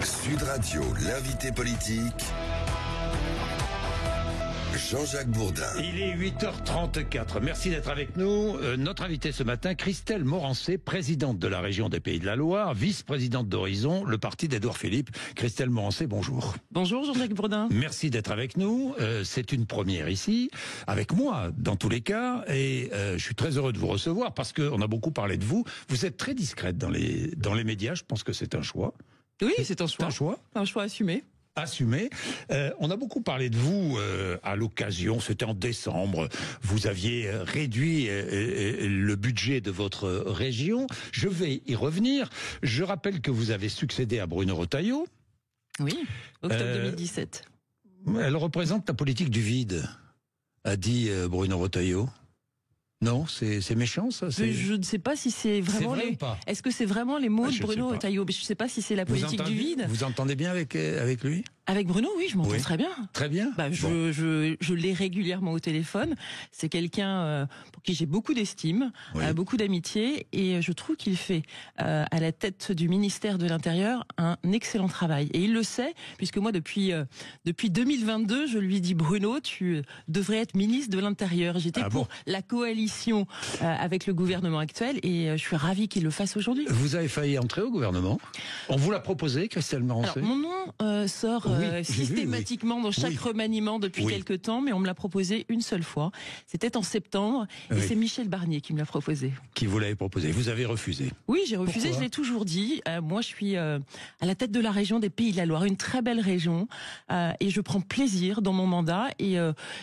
Sud Radio, l'invité politique, Jean-Jacques Bourdin. Il est 8h34. Merci d'être avec nous. Notre invitée ce matin, Christelle Morancé, présidente de la région des Pays de la Loire, vice-présidente d'Horizon, le parti d'Édouard Philippe. Christelle Morancé, bonjour. Bonjour Jean-Jacques Bourdin. Merci d'être avec nous. C'est une première ici, avec moi dans tous les cas, et je suis très heureux de vous recevoir parce qu'on a beaucoup parlé de vous. Vous êtes très discrète dans les médias. Je pense que c'est un choix. Oui, c'est un choix. Un choix assumé. Assumé. On a beaucoup parlé de vous à l'occasion, c'était en décembre, vous aviez réduit le budget de votre région. Je vais y revenir. Je rappelle que vous avez succédé à Bruno Retailleau. Oui, octobre 2017. Elle représente la politique du vide, a dit Bruno Retailleau. Non, c'est méchant ça. Je ne sais pas si c'est vraiment vrai ou pas. Est-ce que c'est vraiment les mots de Bruno Retailleau? Je ne sais pas si c'est la politique du vide. Vous entendez bien avec lui? Avec Bruno, oui, je m'entends très bien. Très bien. Bon. Je l'ai régulièrement au téléphone. C'est quelqu'un pour qui j'ai beaucoup d'estime, beaucoup d'amitié, et je trouve qu'il fait à la tête du ministère de l'Intérieur un excellent travail. Et il le sait, puisque moi depuis 2022, je lui dis Bruno, tu devrais être ministre de l'Intérieur. J'étais pour la coalition avec le gouvernement actuel, et je suis ravie qu'il le fasse aujourd'hui. Vous avez failli entrer au gouvernement. On vous l'a proposé, Christelle Morancé. Alors, mon nom sort systématiquement dans chaque remaniement depuis quelques temps, mais on me l'a proposé une seule fois. C'était en septembre, et c'est Michel Barnier qui me l'a proposé. Qui vous l'avait proposé. Vous avez refusé. Oui, j'ai refusé, pourquoi? Je l'ai toujours dit. Moi, je suis à la tête de la région des Pays de la Loire, une très belle région, et je prends plaisir dans mon mandat, et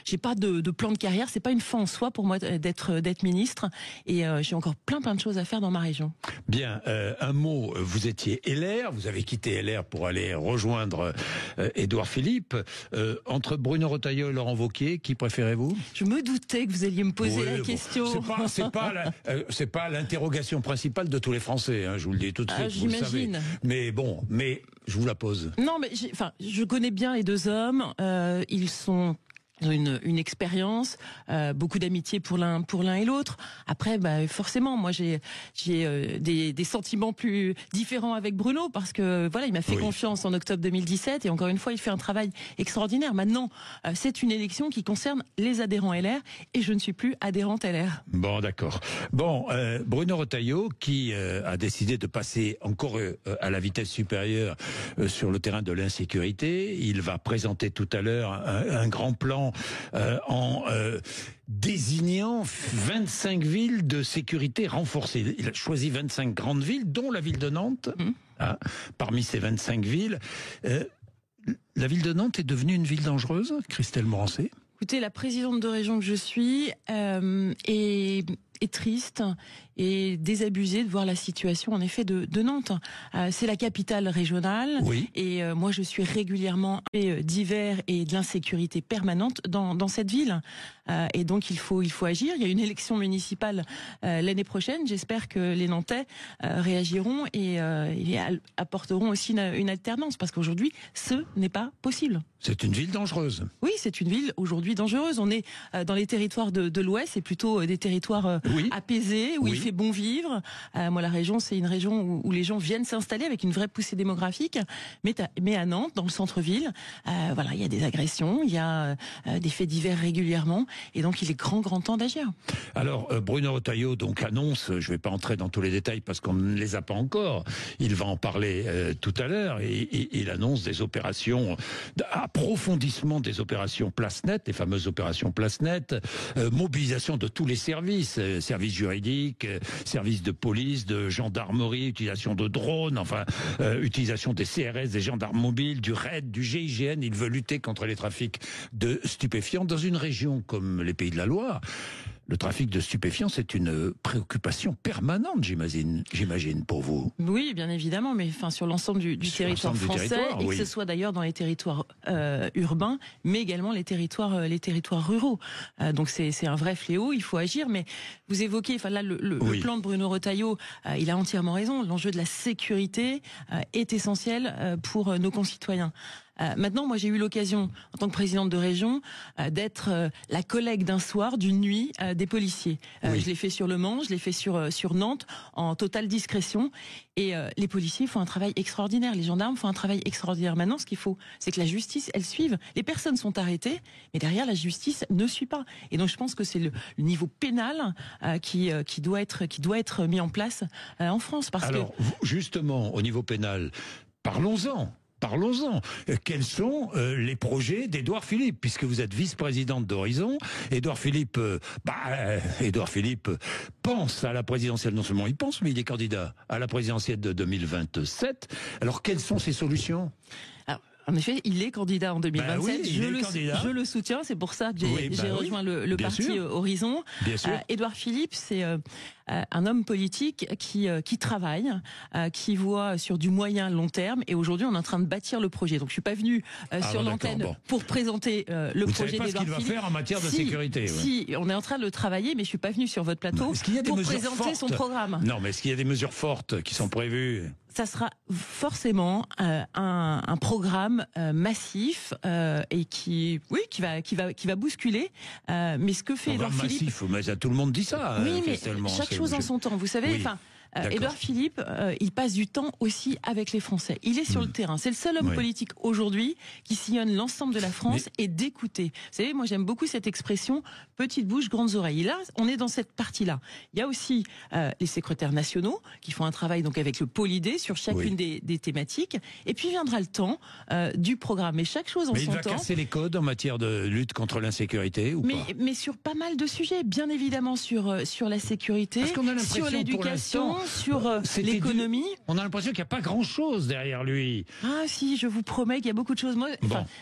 j'ai pas de plan de carrière, c'est pas une fin en soi pour moi d'être ministre, et j'ai encore plein de choses à faire dans ma région. Bien, un mot, vous étiez LR, vous avez quitté LR pour aller rejoindre Édouard Philippe. Entre Bruno Retailleau et Laurent Wauquiez, qui préférez-vous? Je me doutais que vous alliez me poser la question. C'est pas l'interrogation principale de tous les Français, hein, je vous le dis tout de suite, vous le savez. Mais bon, je vous la pose. Non, mais je connais bien les deux hommes. Ils ont une expérience, beaucoup d'amitié pour l'un et l'autre. Après, forcément, moi j'ai des sentiments plus différents avec Bruno, parce que voilà, il m'a fait confiance en octobre 2017, et encore une fois, il fait un travail extraordinaire. Maintenant, c'est une élection qui concerne les adhérents LR, et je ne suis plus adhérente LR. Bon, d'accord. Bon, Bruno Retailleau, qui a décidé de passer encore à la vitesse supérieure sur le terrain de l'insécurité, il va présenter tout à l'heure un grand plan en désignant 25 villes de sécurité renforcée. Il a choisi 25 grandes villes, dont la ville de Nantes. Parmi ces 25 villes, la ville de Nantes est devenue une ville dangereuse, Christelle Morancé? Écoutez, la présidente de région que je suis est triste et désabusée de voir la situation en effet de Nantes. C'est la capitale régionale, et moi je suis régulièrement d'hiver et de l'insécurité permanente dans cette ville, et donc il faut agir. Il y a une élection municipale l'année prochaine. J'espère que les Nantais réagiront et apporteront aussi une alternance, parce qu'aujourd'hui ce n'est pas possible. C'est une ville dangereuse. Oui, c'est une ville aujourd'hui dangereuse. On est dans les territoires de l'Ouest, c'est plutôt des territoires apaisés, où il fait bon vivre. Moi, la région, c'est une région où les gens viennent s'installer avec une vraie poussée démographique. Mais à Nantes, dans le centre-ville, il y a des agressions, il y a des faits divers régulièrement, et donc il est grand temps d'agir. Alors, Bruno Retailleau donc annonce, je ne vais pas entrer dans tous les détails parce qu'on ne les a pas encore, il va en parler tout à l'heure, et il annonce des opérations, approfondissement des opérations Place Nette, les fameuses opérations Place Nette, mobilisation de tous les services juridiques, services de police, de gendarmerie, utilisation de drones, utilisation des CRS, des gendarmes mobiles, du RAID, du GIGN. Il veut lutter contre les trafics de stupéfiants dans une région comme les Pays de la Loire. Le trafic de stupéfiants, c'est une préoccupation permanente, j'imagine, pour vous. Oui, bien évidemment, mais sur l'ensemble du territoire français, et que ce soit d'ailleurs dans les territoires urbains, mais également les territoires ruraux. Donc c'est un vrai fléau, il faut agir. Mais vous évoquez, le plan de Bruno Retailleau, il a entièrement raison. L'enjeu de la sécurité est essentiel pour nos concitoyens. Maintenant, moi, j'ai eu l'occasion, en tant que présidente de région, d'être la collègue d'un soir, d'une nuit, des policiers. Je l'ai fait sur Le Mans, je l'ai fait sur Nantes, en totale discrétion. Et les policiers font un travail extraordinaire, les gendarmes font un travail extraordinaire. Maintenant, ce qu'il faut, c'est que la justice, elle suive. Les personnes sont arrêtées, mais derrière, la justice ne suit pas. Et donc, je pense que c'est le niveau pénal qui doit être mis en place en France. Alors, justement, au niveau pénal, parlons-en. Quels sont les projets d'Édouard Philippe, puisque vous êtes vice-présidente d'Horizon. Édouard Philippe pense à la présidentielle, non seulement il pense, mais il est candidat à la présidentielle de 2027. Alors, quelles sont ses solutions ? En effet, il est candidat en 2027. Je le soutiens. C'est pour ça que j'ai rejoint le parti Horizon. Édouard Philippe, c'est un homme politique qui travaille, qui voit sur du moyen long terme. Et aujourd'hui, on est en train de bâtir le projet. Donc, je suis pas venu sur l'antenne pour présenter le projet d'Édouard Philippe. Vous savez pas ce qu'il va faire en matière de sécurité. Si, on est en train de le travailler, mais je suis pas venu sur votre plateau pour présenter son programme. Non, mais est-ce qu'il y a des mesures fortes qui sont prévues ? Ça sera forcément un programme massif et qui va bousculer. Mais ce que fait Édouard Philippe, massif, mais tout le monde dit ça. Oui, mais chaque chose en son temps. Vous savez, Édouard Philippe, il passe du temps aussi avec les Français. Il est sur le terrain. C'est le seul homme politique aujourd'hui qui sillonne l'ensemble de la France et d'écouter. Vous savez, moi j'aime beaucoup cette expression « petite bouche, grandes oreilles ». Et là, on est dans cette partie-là. Il y a aussi les secrétaires nationaux qui font un travail donc avec le pôle idée sur chacune des thématiques. Et puis viendra le temps du programme. Et chaque chose en son temps. Mais il va casser les codes en matière de lutte contre l'insécurité ou pas ? Mais sur pas mal de sujets. Bien évidemment sur la sécurité, sur l'éducation, sur l'économie. On a l'impression qu'il n'y a pas grand-chose derrière lui. Ah si, je vous promets qu'il y a beaucoup de choses. Moi,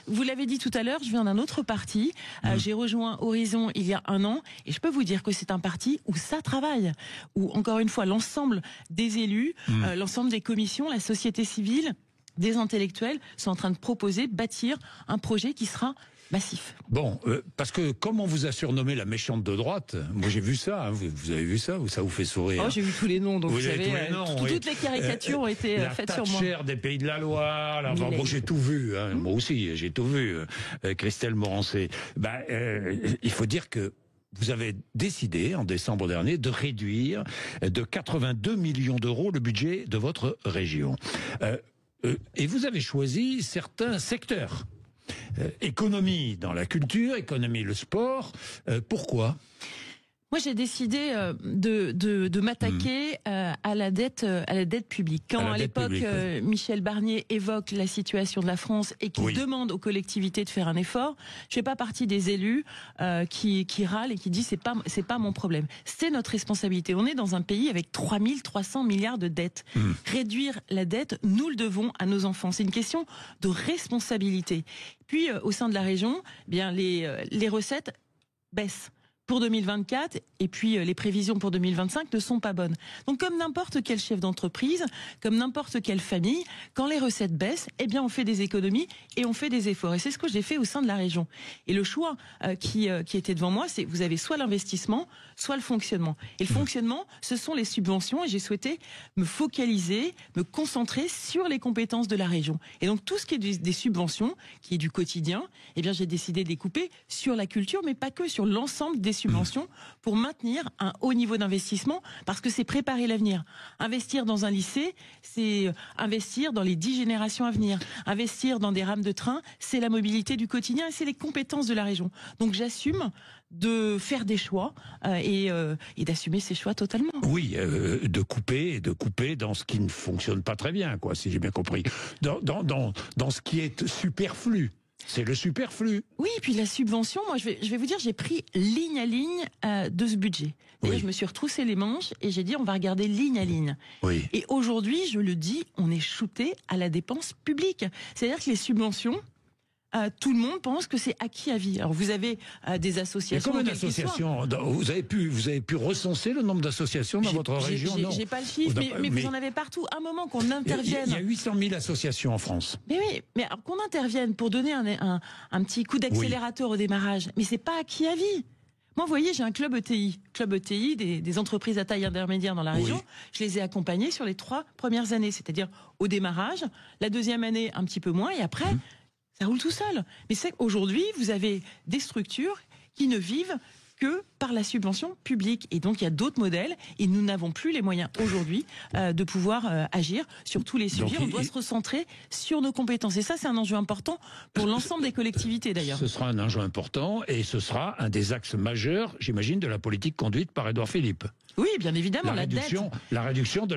vous l'avez dit tout à l'heure, je viens d'un autre parti. J'ai rejoint Horizon il y a 1 an et je peux vous dire que c'est un parti où ça travaille. Où, encore une fois, l'ensemble des élus, l'ensemble des commissions, la société civile, des intellectuels sont en train de proposer, de bâtir un projet qui sera massif. Bon, parce que comme on vous a surnommé la méchante de droite, moi j'ai vu ça, hein, vous avez vu ça, ça vous fait sourire. Oh, j'ai vu tous les noms, donc vous savez, toutes les caricatures ont été faites sur moi. La Thatcher des Pays de la Loire, là, bon, j'ai tout vu, hein, moi aussi j'ai tout vu, Christelle Morancé. Il faut dire que vous avez décidé, en décembre dernier, de réduire de 82 millions d'euros le budget de votre région. Et vous avez choisi certains secteurs. Économie dans la culture, économie le sport. Pourquoi ? Moi, j'ai décidé de m'attaquer à la dette publique. Quand à l'époque Michel Barnier évoque la situation de la France et qu'il demande aux collectivités de faire un effort, je fais pas partie des élus qui râlent et qui disent c'est pas mon problème. C'est notre responsabilité. On est dans un pays avec 3300 milliards de dettes. Réduire la dette, nous le devons à nos enfants. C'est une question de responsabilité. Puis au sein de la région, bien les recettes baissent pour 2024 et puis les prévisions pour 2025 ne sont pas bonnes. Donc comme n'importe quel chef d'entreprise, comme n'importe quelle famille, quand les recettes baissent, eh bien on fait des économies et on fait des efforts. Et c'est ce que j'ai fait au sein de la région. Et le choix qui était devant moi, c'est vous avez soit l'investissement, soit le fonctionnement. Et le fonctionnement, ce sont les subventions et j'ai souhaité me focaliser, me concentrer sur les compétences de la région. Et donc tout ce qui est des subventions, qui est du quotidien, eh bien j'ai décidé de les couper sur la culture, mais pas que, sur l'ensemble des subventions pour maintenir un haut niveau d'investissement parce que c'est préparer l'avenir. Investir dans un lycée, c'est investir dans les 10 générations à venir. Investir dans des rames de train, c'est la mobilité du quotidien et c'est les compétences de la région. Donc j'assume de faire des choix et d'assumer ces choix totalement. Oui, de couper dans ce qui ne fonctionne pas très bien, quoi, si j'ai bien compris. Dans ce qui est superflu. C'est le superflu. Oui, puis la subvention, moi je vais vous dire, j'ai pris ligne à ligne de ce budget. Je me suis retroussé les manches et j'ai dit on va regarder ligne à ligne. Oui. Et aujourd'hui, je le dis, on est shooté à la dépense publique. C'est-à-dire que les subventions, tout le monde pense que c'est acquis à vie. Alors vous avez des associations. Combien d'associations vous avez pu recenser le nombre d'associations dans votre région? J'ai pas le chiffre, mais vous en avez partout. Un moment qu'on intervienne. Il y a 800 000 associations en France. Mais oui, mais alors qu'on intervienne pour donner un petit coup d'accélérateur au démarrage, mais c'est pas acquis à vie. Moi, vous voyez, j'ai un club ETI, des entreprises à taille intermédiaire dans la région. Je les ai accompagnés sur les 3 premières années, c'est-à-dire au démarrage, la deuxième année un petit peu moins, et après. Ça roule tout seul. Mais c'est qu'aujourd'hui, vous avez des structures qui ne vivent que par la subvention publique. Et donc, il y a d'autres modèles et nous n'avons plus les moyens aujourd'hui de pouvoir agir sur tous les sujets. On doit se recentrer sur nos compétences. Et ça, c'est un enjeu important pour l'ensemble des collectivités, d'ailleurs. Ce sera un enjeu important et ce sera un des axes majeurs, j'imagine, de la politique conduite par Édouard Philippe. Oui, bien évidemment, la réduction de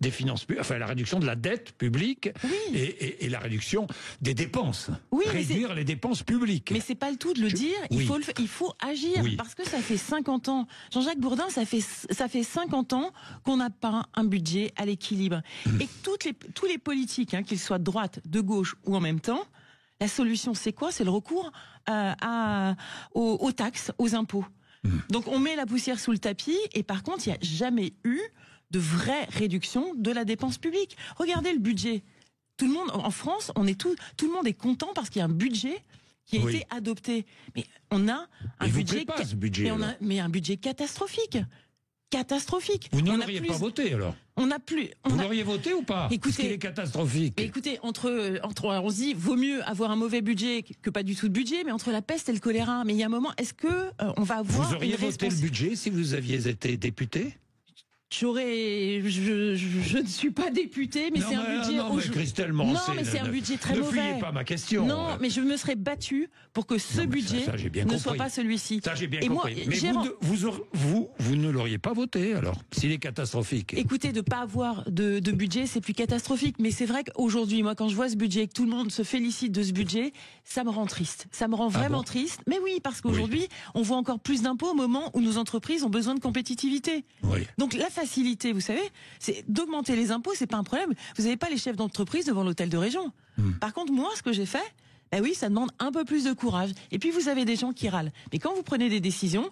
des finances, enfin la réduction de la dette publique et la réduction des dépenses. Oui, réduire les dépenses publiques. Mais c'est pas le tout de le dire. Il faut agir parce que ça fait 50 ans. Jean-Jacques Bourdin, ça fait 50 ans qu'on n'a pas un budget à l'équilibre. Et tous les politiques, qu'ils soient de droite, de gauche ou en même temps, la solution c'est quoi? C'est le recours aux taxes, aux impôts. Donc on met la poussière sous le tapis et par contre il n'y a jamais eu de vraie réduction de la dépense publique. Regardez le budget. Tout le monde en France, tout le monde est content parce qu'il y a un budget qui a été adopté. Mais on a un budget, mais un budget catastrophique. Catastrophique. Vous ne l'auriez pas voté alors? Vous l'auriez voté ou pas? Écoutez, parce qu'il est catastrophique. Écoutez, on se dit, vaut mieux avoir un mauvais budget que pas du tout de budget, mais entre la peste et le choléra, mais il y a un moment, est-ce que on va avoir Vous auriez voté le budget si vous aviez été député? Je ne suis pas députée, mais c'est un budget. Non, mais Christelle c'est un budget très mauvais. Ne fuyez pas ma question. Non, mais je me serais battue pour que ce budget ne soit pas celui-ci. Ça, j'ai bien compris. Mais vous ne l'auriez pas voté, alors, s'il est catastrophique. Écoutez, de ne pas avoir de budget, c'est plus catastrophique. Mais c'est vrai qu'aujourd'hui, moi, quand je vois ce budget, que tout le monde se félicite de ce budget, ça me rend triste. Ça me rend vraiment triste. Mais oui, parce qu'aujourd'hui, on voit encore plus d'impôts au moment où nos entreprises ont besoin de compétitivité. Donc, la facilité, vous savez, c'est d'augmenter les impôts, c'est pas un problème. Vous n'avez pas les chefs d'entreprise devant l'hôtel de région. Par contre, moi, ce que j'ai fait, ça demande un peu plus de courage. Et puis, vous avez des gens qui râlent. Mais quand vous prenez des décisions,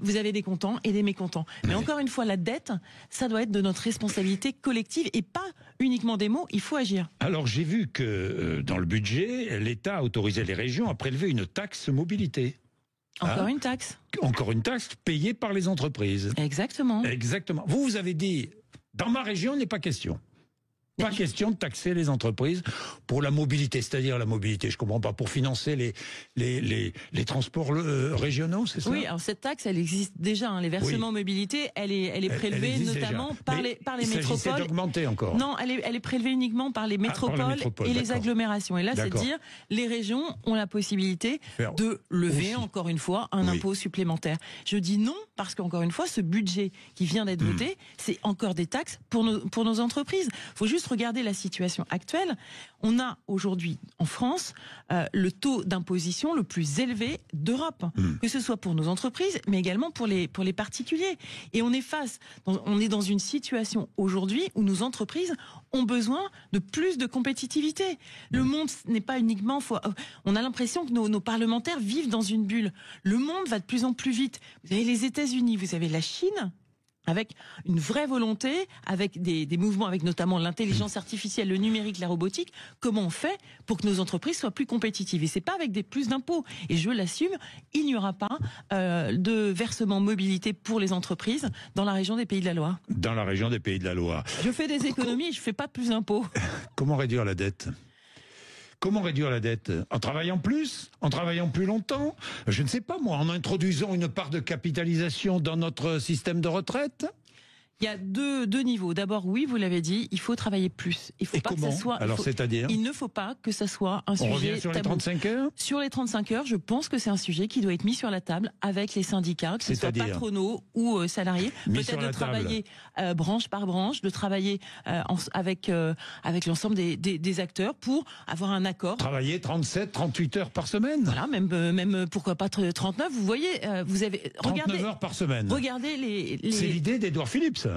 vous avez des contents et des mécontents. Mais encore une fois, la dette, ça doit être de notre responsabilité collective et pas uniquement des mots. Il faut agir. Alors, j'ai vu que dans le budget, l'État a autorisé les régions à prélever une taxe mobilité. Encore une taxe. Encore une taxe payée par les entreprises. Exactement. Exactement. Vous avez dit, dans ma région, il n'est pas question. Pas question de taxer les entreprises pour la mobilité, c'est-à-dire la mobilité, je comprends pas, pour financer les transports régionaux, c'est ça? Oui, alors cette taxe, elle existe déjà, les versements mobilité, elle est prélevée notamment par les métropoles. Il s'agissait d'augmenter encore. Non, elle est prélevée uniquement par les métropoles et les agglomérations. Et là, c'est dire, les régions ont la possibilité de lever, encore une fois, un impôt supplémentaire. Je dis non, parce qu'encore une fois, ce budget qui vient d'être voté, c'est encore des taxes pour nos entreprises. Il faut juste regarder la situation actuelle. On a aujourd'hui en France le taux d'imposition le plus élevé d'Europe, que ce soit pour nos entreprises, mais également pour les particuliers. Et on est dans une situation aujourd'hui où nos entreprises ont besoin de plus de compétitivité. Le monde n'est pas uniquement... On a l'impression que nos parlementaires vivent dans une bulle. Le monde va de plus en plus vite. Vous avez les États-Unis, vous avez la Chine, avec une vraie volonté, avec des mouvements, avec notamment l'intelligence artificielle, le numérique, la robotique. Comment on fait pour que nos entreprises soient plus compétitives? Et c'est pas avec plus d'impôts. Et je l'assume, il n'y aura pas de versement mobilité pour les entreprises dans la région des Pays de la Loire. Dans la région des Pays de la Loire. Je fais des économies et je fais pas plus d'impôts. Comment réduire la dette? Comment réduire la dette? En travaillant plus? En travaillant plus longtemps? Je ne sais pas moi, en introduisant une part de capitalisation dans notre système de retraite? Il y a deux niveaux. D'abord, oui, vous l'avez dit, il faut travailler plus. Il faut pas que ça soit. Alors, c'est-à-dire ? Il ne faut pas que ça soit un sujet. On revient sur les 35 heures ? Sur les 35 heures, je pense que c'est un sujet qui doit être mis sur la table avec les syndicats, que ce soit patronaux ou salariés. Peut-être de travailler branche par branche, de travailler avec l'ensemble des acteurs pour avoir un accord. Travailler 37, 38 heures par semaine ? Voilà, même pourquoi pas 39. Vous voyez, vous avez 39 heures par semaine. Regardez les... C'est l'idée d'Édouard Philippe, ça.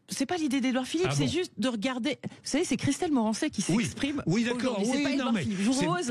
C'est pas l'idée d'Édouard Philippe, c'est juste de regarder. Vous savez, c'est Christelle Morancet qui s'exprime. Oui, d'accord. C'est pas Édouard Philippe. Je vous propose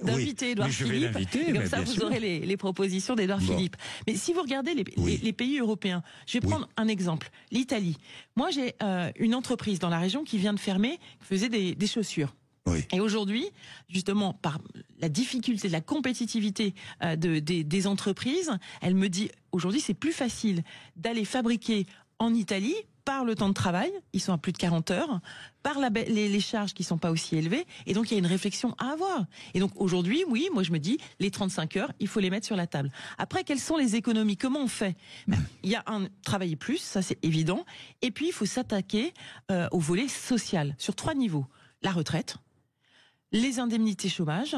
d'inviter Édouard Philippe. Et comme ça, vous aurez les propositions d'Édouard Philippe. Mais si vous regardez les pays européens, je vais prendre un exemple. L'Italie. Moi, j'ai une entreprise dans la région qui vient de fermer, qui faisait des chaussures. Oui. Et aujourd'hui, justement, par la difficulté de la compétitivité des entreprises, elle me dit, aujourd'hui, c'est plus facile d'aller fabriquer en Italie par le temps de travail, ils sont à plus de 40 heures, par les charges qui sont pas aussi élevées, et donc il y a une réflexion à avoir. Et donc aujourd'hui, oui, moi je me dis, les 35 heures, il faut les mettre sur la table. Après, quelles sont les économies? Comment on fait? Il y a travailler plus, ça c'est évident, et puis il faut s'attaquer au volet social, sur 3 niveaux. La retraite, les indemnités chômage,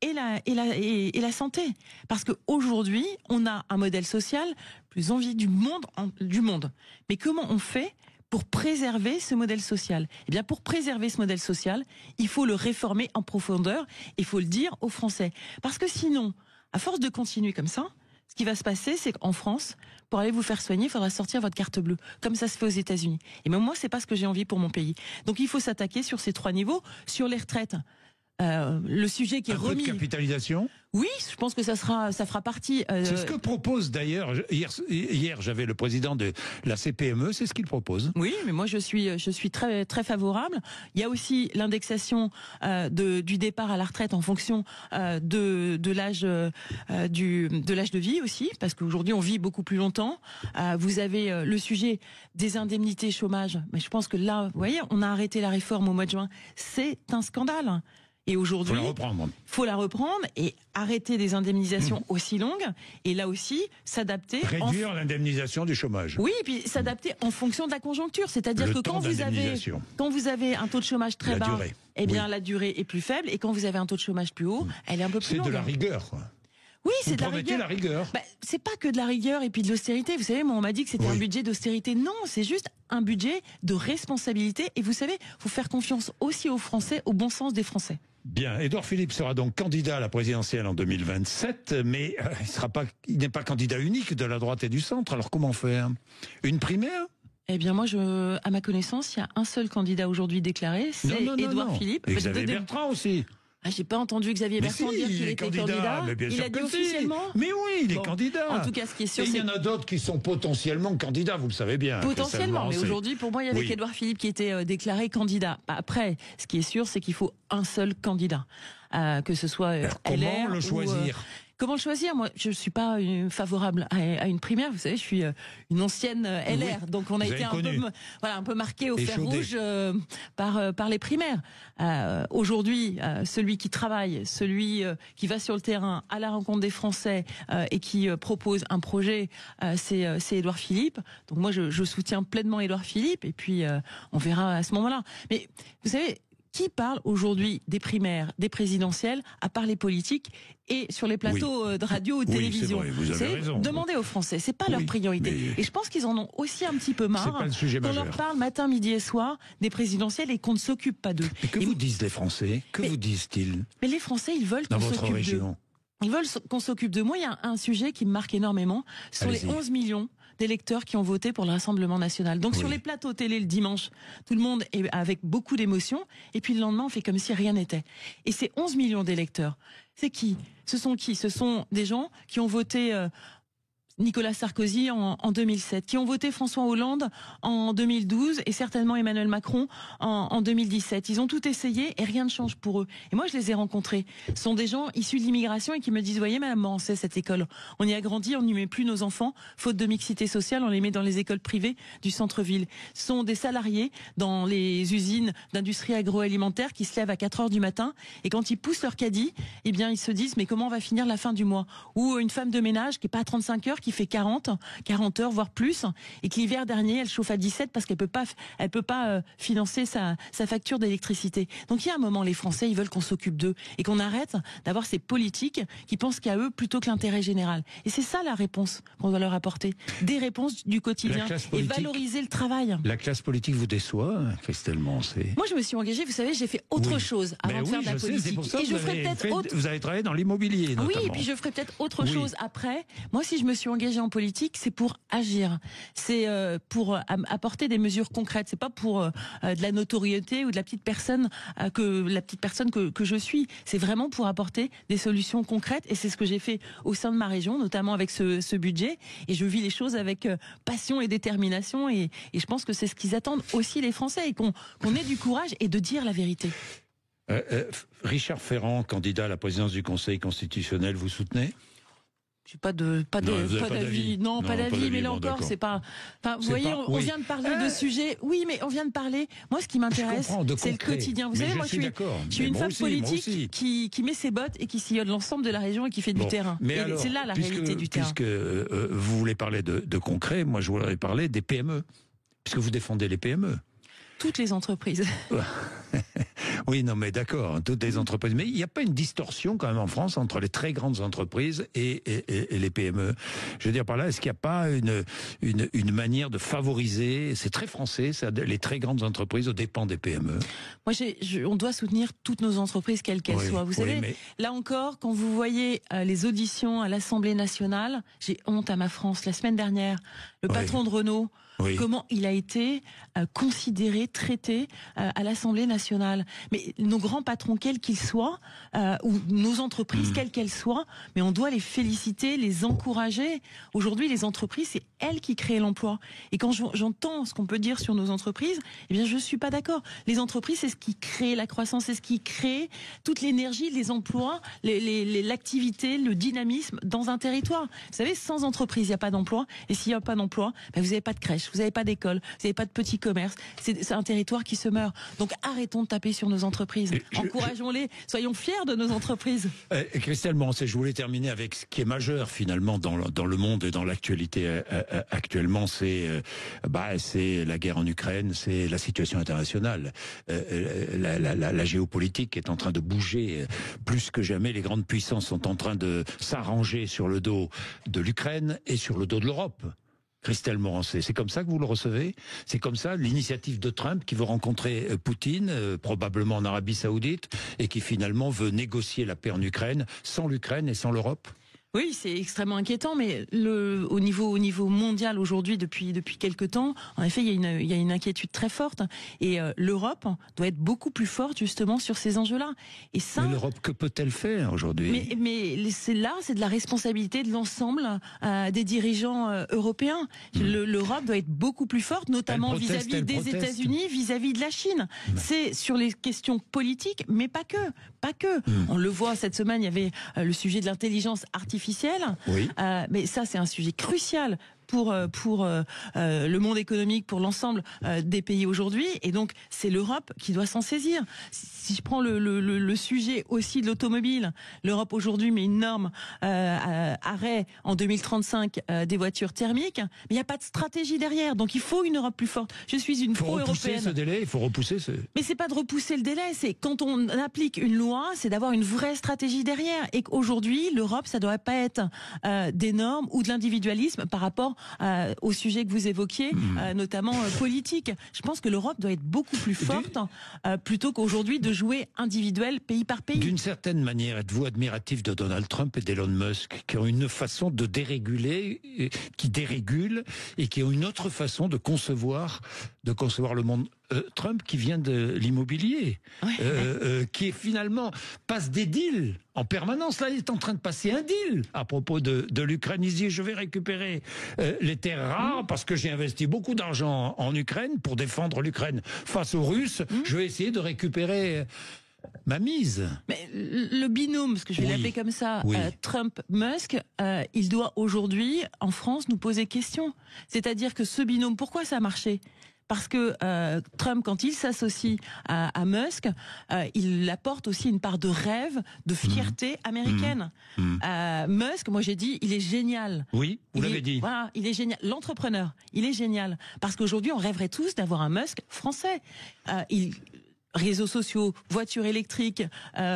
et la santé. Parce qu'aujourd'hui, on a un modèle social plus envié du monde. Mais comment on fait pour préserver ce modèle social? Eh bien, pour préserver ce modèle social, il faut le réformer en profondeur, il faut le dire aux Français. Parce que sinon, à force de continuer comme ça, ce qui va se passer, c'est qu'en France, pour aller vous faire soigner, il faudra sortir votre carte bleue, comme ça se fait aux États-Unis. Et même moi, c'est pas ce que j'ai envie pour mon pays. Donc il faut s'attaquer sur ces 3 niveaux. Sur les retraites, le sujet qui est remis. Un peu de capitalisation. Oui, je pense que ça fera partie. C'est ce que propose d'ailleurs hier j'avais le président de la CPME, c'est ce qu'il propose. Oui, mais moi je suis très très favorable. Il y a aussi l'indexation du départ à la retraite en fonction de l'âge de vie aussi, parce qu'aujourd'hui on vit beaucoup plus longtemps. Vous avez le sujet des indemnités chômage, mais je pense que là, vous voyez, on a arrêté la réforme au mois de juin. C'est un scandale. Et aujourd'hui, faut la reprendre et arrêter des indemnisations aussi longues. Et là aussi, s'adapter. Réduire l'indemnisation du chômage. Oui, et puis s'adapter en fonction de la conjoncture. C'est-à-dire que quand vous avez un taux de chômage très bas, eh bien la durée est plus faible. Et quand vous avez un taux de chômage plus haut, elle est un peu plus longue. C'est de la rigueur, quoi. Oui, c'est de la rigueur. C'est pas que de la rigueur et puis de l'austérité. Vous savez, moi, on m'a dit que c'était un budget d'austérité. Non, c'est juste un budget de responsabilité. Et vous savez, faut faire confiance aussi aux Français, au bon sens des Français. Bien, Édouard Philippe sera donc candidat à la présidentielle en 2027, mais il n'est pas candidat unique de la droite et du centre. Alors comment faire? Une primaire? Eh bien moi, à ma connaissance, il y a un seul candidat aujourd'hui déclaré, c'est Édouard Philippe. Et Xavier Bertrand aussi. J'ai pas entendu Xavier Bertrand dire qu'il était candidat. Mais bien il sûr a dit que officiellement. Mais oui, il est candidat. En tout cas, ce qui est sûr, c'est qu'il y en a d'autres qui sont potentiellement candidats, vous le savez bien. Potentiellement, mais aujourd'hui, pour moi, il y avait qu'Édouard Philippe qui était déclaré candidat. Après, ce qui est sûr, c'est qu'il faut un seul candidat, que ce soit Alors, LR. Comment le choisir? Comment le choisir? Moi, je suis pas favorable à une primaire. Vous savez, je suis une ancienne LR, donc on a été un peu marqué au fer rouge par les primaires. Aujourd'hui, celui qui travaille, celui qui va sur le terrain à la rencontre des Français et qui propose un projet, c'est Édouard Philippe. Donc moi, je soutiens pleinement Édouard Philippe. Et puis on verra à ce moment-là. Mais vous savez, qui parle aujourd'hui des primaires, des présidentielles, à part les politiques et sur les plateaux de radio ou de télévision? C'est vrai, vous avez raison. Demandez aux Français, c'est pas leur priorité. Mais... Et je pense qu'ils en ont aussi un petit peu marre qu'on leur parle matin, midi et soir des présidentielles et qu'on ne s'occupe pas d'eux. Et que vous disent les Français? Que vous disent-ils? Mais les Français, ils veulent qu'on s'occupe d'eux. Ils veulent qu'on s'occupe de moi. Il y a un sujet qui me marque énormément. Sur les 11 millions d'électeurs qui ont voté pour le Rassemblement national. Donc sur les plateaux télé le dimanche, tout le monde est avec beaucoup d'émotion. Et puis le lendemain, on fait comme si rien n'était. Et ces 11 millions d'électeurs, c'est qui? Ce sont qui? Ce sont des gens qui ont voté Nicolas Sarkozy en 2007, qui ont voté François Hollande en 2012 et certainement Emmanuel Macron en 2017. Ils ont tout essayé et rien ne change pour eux. Et moi, je les ai rencontrés. Ce sont des gens issus de l'immigration et qui me disent, voyez, madame, on sait cette école. On y a grandi, on n'y met plus nos enfants. Faute de mixité sociale, on les met dans les écoles privées du centre-ville. Ce sont des salariés dans les usines d'industrie agroalimentaire qui se lèvent à 4 heures du matin et quand ils poussent leur caddie, eh bien, ils se disent, mais comment on va finir la fin du mois? Ou une femme de ménage qui est pas à 35 heures, qui fait 40 heures, voire plus, et que l'hiver dernier, elle chauffe à 17 parce qu'elle peut pas financer sa facture d'électricité. Donc il y a un moment, les Français, ils veulent qu'on s'occupe d'eux et qu'on arrête d'avoir ces politiques qui pensent qu'à eux plutôt que l'intérêt général. Et c'est ça la réponse qu'on doit leur apporter. Des réponses du quotidien et valoriser le travail. La classe politique vous déçoit, Christelle Mancé? Moi, je me suis engagée, vous savez, j'ai fait autre chose avant de faire de la politique. Et je ferai peut-être vous avez travaillé dans l'immobilier, notamment. Oui, et puis je ferai peut-être autre chose après. Moi, si je me suis engagée en politique, c'est pour agir. C'est pour apporter des mesures concrètes. C'est pas pour de la notoriété ou de la petite personne que je suis. C'est vraiment pour apporter des solutions concrètes. Et c'est ce que j'ai fait au sein de ma région, notamment avec ce budget. Et je vis les choses avec passion et détermination. Et je pense que c'est ce qu'ils attendent aussi les Français, et qu'on ait du courage et de dire la vérité. Richard Ferrand, candidat à la présidence du Conseil constitutionnel, vous soutenez? J'ai pas d'avis. Non, pas d'avis, mais là encore, c'est pas. Enfin, vous voyez, on vient de parler de sujets. Oui, mais on vient de parler. Moi, ce qui m'intéresse, c'est le quotidien. Vous savez, moi, je suis une femme politique qui met ses bottes et qui sillonne l'ensemble de la région et qui fait du terrain. Mais c'est là la réalité du terrain. Puisque vous voulez parler de concret, moi, je voudrais parler des PME, puisque vous défendez les PME. Toutes les entreprises. Oui, non, mais d'accord, toutes les entreprises. Mais il n'y a pas une distorsion quand même en France entre les très grandes entreprises et les PME. Je veux dire par là, est-ce qu'il n'y a pas une manière de favoriser, c'est très français, ça, les très grandes entreprises aux dépens des PME? Moi, on doit soutenir toutes nos entreprises, quelles qu'elles soient. Vous savez, là encore, quand vous voyez les auditions à l'Assemblée nationale, j'ai honte à ma France. La semaine dernière, le patron de Renault, comment il a été considéré, traité à l'Assemblée nationale. Mais nos grands patrons, quels qu'ils soient, ou nos entreprises, quelles qu'elles soient, mais on doit les féliciter, les encourager. Aujourd'hui, les entreprises, c'est elles qui créent l'emploi. Et quand j'entends ce qu'on peut dire sur nos entreprises, eh bien, je suis pas d'accord. Les entreprises, c'est ce qui crée la croissance, c'est ce qui crée toute l'énergie, les emplois, l'activité, le dynamisme dans un territoire. Vous savez, sans entreprise, il n'y a pas d'emploi. Et s'il n'y a pas d'emploi, vous n'avez pas de crèche, vous n'avez pas d'école, vous n'avez pas de petits commerces. C'est un territoire qui se meurt. Donc arrêtons de taper sur nos entreprises. Encourageons-les. Soyons fiers de nos entreprises. Christelle Morancé, je voulais terminer avec ce qui est majeur finalement dans le monde et dans l'actualité actuellement, c'est la guerre en Ukraine, c'est la situation internationale. La géopolitique est en train de bouger plus que jamais. Les grandes puissances sont en train de s'arranger sur le dos de l'Ukraine et sur le dos de l'Europe. Christelle Morancé, c'est comme ça que vous le recevez? C'est comme ça l'initiative de Trump qui veut rencontrer Poutine, probablement en Arabie Saoudite, et qui finalement veut négocier la paix en Ukraine, sans l'Ukraine et sans l'Europe? Oui, c'est extrêmement inquiétant, mais au niveau mondial aujourd'hui, depuis quelque temps, en effet, il y a une inquiétude très forte, et l'Europe doit être beaucoup plus forte justement sur ces enjeux-là. Et ça, mais l'Europe, que peut-elle faire aujourd'hui? Mais c'est de la responsabilité de l'ensemble des dirigeants européens. L'Europe doit être beaucoup plus forte, notamment vis-à-vis des États-Unis, vis-à-vis de la Chine. C'est sur les questions politiques, mais pas que. On le voit cette semaine, il y avait le sujet de l'intelligence artificielle. Mais ça, c'est un sujet crucial pour le monde économique, pour l'ensemble des pays aujourd'hui, et donc c'est l'Europe qui doit s'en saisir. Si je prends le sujet aussi de l'automobile, l'Europe aujourd'hui met une norme arrêt en 2035 des voitures thermiques, mais il n'y a pas de stratégie derrière, donc il faut une Europe plus forte. Je suis une pro-européenne. Il faut repousser ce délai, Mais c'est pas de repousser le délai, c'est quand on applique une loi, c'est d'avoir une vraie stratégie derrière, et qu'aujourd'hui l'Europe, ça doit pas être des normes ou de l'individualisme par rapport au sujet que vous évoquiez, notamment politique. Je pense que l'Europe doit être beaucoup plus forte plutôt qu'aujourd'hui de jouer individuel pays par pays. D'une certaine manière, êtes-vous admiratif de Donald Trump et d'Elon Musk, qui ont une façon de déréguler, qui dérégulent, et qui ont une autre façon de concevoir le monde? Trump qui vient de l'immobilier, qui finalement passe des deals en permanence. Là, il est en train de passer un deal à propos de l'Ukraine. Il dit, je vais récupérer les terres rares parce que j'ai investi beaucoup d'argent en Ukraine pour défendre l'Ukraine face aux Russes. Je vais essayer de récupérer ma mise. Mais le binôme, parce que je vais l'appeler comme ça, Trump-Musk, il doit aujourd'hui, en France, nous poser question. C'est-à-dire que ce binôme, pourquoi ça a marché ? Parce que Trump, quand il s'associe à Musk, il apporte aussi une part de rêve, de fierté américaine. Musk, moi j'ai dit, il est génial. Oui, vous l'avez dit. Voilà, il est génial. L'entrepreneur, il est génial. Parce qu'aujourd'hui, on rêverait tous d'avoir un Musk français. Réseaux sociaux, voitures électriques,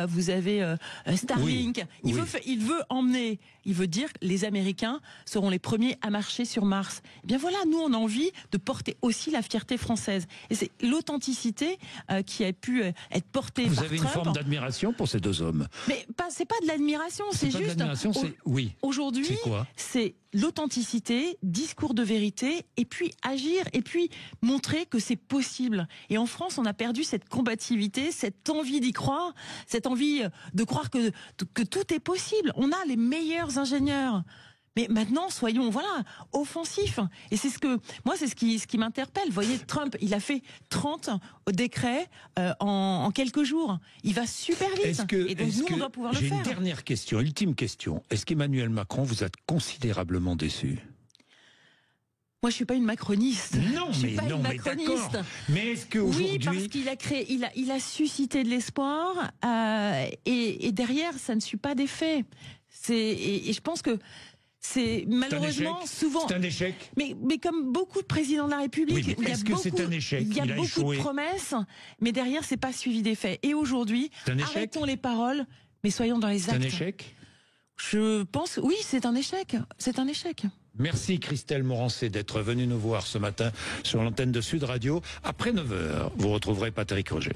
vous avez Starlink. Il veut emmener, il veut dire que les Américains seront les premiers à marcher sur Mars. Eh bien voilà, nous on a envie de porter aussi la fierté française. Et c'est l'authenticité qui a pu être portée par Trump. Vous avez une forme d'admiration pour ces deux hommes? Mais c'est pas de l'admiration, c'est juste. Aujourd'hui, c'est l'authenticité, discours de vérité, et puis agir, et puis montrer que c'est possible. Et en France, on a perdu cette combativité, cette envie d'y croire, cette envie de croire que tout est possible. On a les meilleurs ingénieurs. Mais maintenant, soyons offensifs. Et c'est ce qui m'interpelle. Vous voyez, Trump, il a fait 30 décrets en quelques jours. Il va super vite. Et donc nous, on doit pouvoir le faire. J'ai une dernière question, ultime question. Est-ce qu'Emmanuel Macron vous a considérablement déçu ? Moi, je suis pas une macroniste. Non, mais d'accord. Mais est-ce qu'aujourd'hui... Oui, parce qu'il a créé, il a suscité de l'espoir, et derrière, ça ne suit pas d'effet. Et je pense que c'est malheureusement souvent. C'est un échec. Mais comme beaucoup de présidents de la République, oui, est-ce que c'est un échec? Il y a beaucoup de promesses, mais derrière, c'est pas suivi d'effet. Et aujourd'hui, arrêtons les paroles, mais soyons dans les actes. C'est un échec? Je pense, oui, c'est un échec. C'est un échec. Merci Christelle Morancé d'être venue nous voir ce matin sur l'antenne de Sud Radio. Après 9h, vous retrouverez Patrick Roger.